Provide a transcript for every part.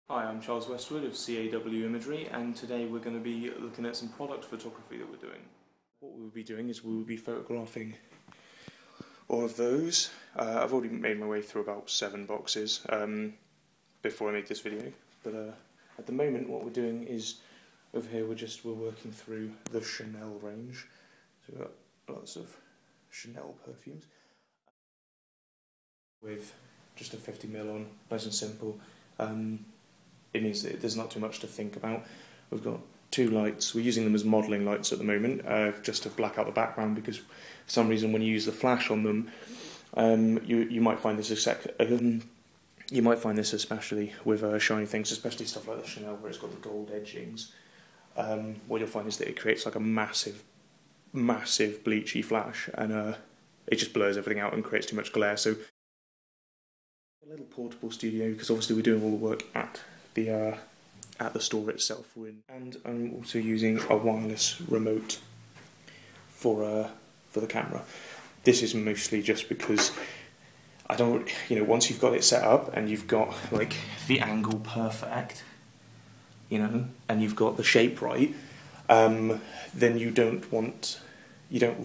Hi, I'm Charles Westwood of CAW Imagery, and today we're going to be looking at some product photography that we're doing. What we'll be doing is we'll be photographing all of those. I've already made my way through about 7 boxes before I made this video, but at the moment what we're doing is over here we're working through the Chanel range. So we've got lots of Chanel perfumes with just a 50mm on, nice and simple. It means that there's not too much to think about. We've got 2 lights. We're using them as modelling lights at the moment, just to black out the background, because for some reason when you use the flash on them, you might find this especially with shiny things, especially stuff like the Chanel where it's got the gold edgings. What you'll find is that it creates like a massive bleachy flash, and it just blurs everything out and creates too much glare. So a little portable studio, because obviously we're doing all the work at the store itself. And I'm also using a wireless remote for the camera. This is mostly just because I don't, once you've got it set up and you've got like the angle perfect, and you've got the shape right, then you don't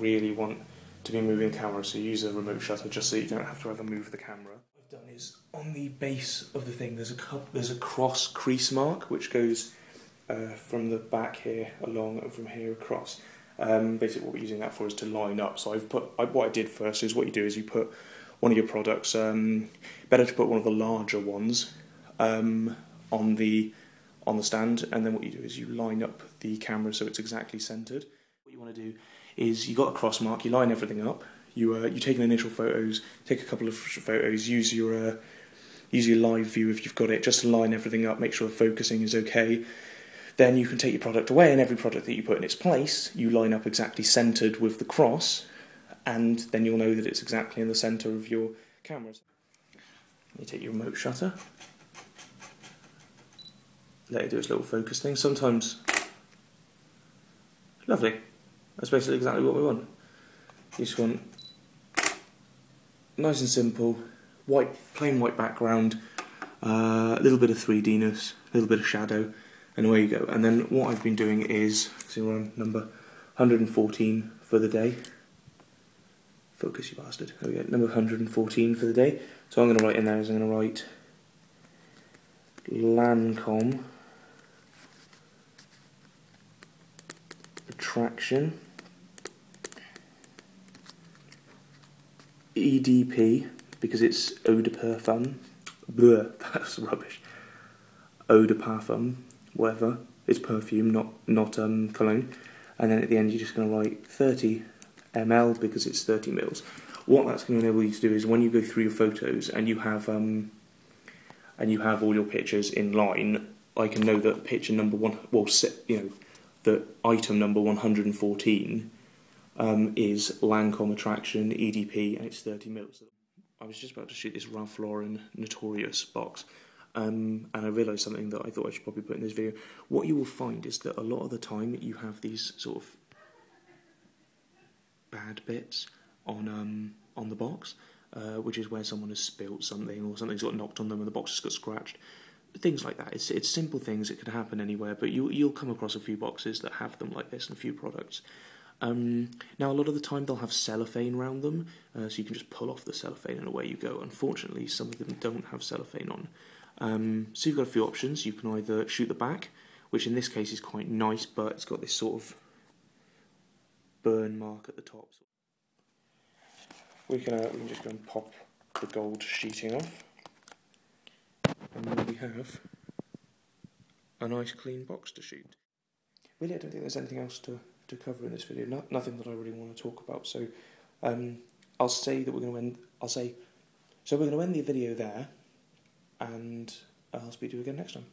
really want to be moving the camera, so you use a remote shutter just so you don't have to ever move the camera. What I've done is on the base of the thing there's a cross crease mark which goes from the back here along and from here across. Basically what we're using that for is to line up. So what I did first is, what you do is you put one of your products, better to put one of the larger ones on the stand, and then what you do is you line up the camera so it's exactly centered. What you want to do is, you got a cross mark, you line everything up, you take an initial photos, take a couple of photos, use your live view if you've got it, just to line everything up, make sure the focusing is okay. Then you can take your product away, and every product that you put in its place, you line up exactly centered with the cross, and then you'll know that it's exactly in the center of your cameras. You take your remote shutter, let it do its little focus thing. Sometimes, lovely. That's basically exactly what we want. You just want nice and simple, plain white background, a little bit of 3D-ness, a little bit of shadow, and away you go. And then what I've been doing is, see, we're on number 114 for the day. Focus, you bastard. There we go, number 114 for the day. So I'm going to write in there, I'm going to write Lancome Attraction EDP, because it's eau de parfum. Bleh, that's rubbish. Eau de parfum, whatever. It's perfume, not cologne. And then at the end you're just going to write 30 ml because it's 30 mils. What that's going to enable you to do is, when you go through your photos and you have all your pictures in line, I can know that picture number one, that item number 114 is Lancome Attraction EDP, and it's 30 mils. I was just about to shoot this Ralph Lauren Notorious box, and I realised something that I thought I should probably put in this video. What you will find is that a lot of the time you have these sort of bad bits on the box, which is where someone has spilt something, or something's got knocked on them and the box has got scratched. Things like that. It's simple things. It could happen anywhere, but you'll come across a few boxes that have them like this, and a few products. Now, a lot of the time they'll have cellophane around them, so you can just pull off the cellophane and away you go. Unfortunately, some of them don't have cellophane on. So you've got a few options. You can either shoot the back, which in this case is quite nice, but it's got this sort of burn mark at the top. We can just go and pop the gold sheeting off, and then we have a nice clean box to shoot. Really, I don't think there's anything else to cover in this video. Nothing that I really want to talk about. So I'll say that we're going to end. So we're going to end the video there, and I'll speak to you again next time.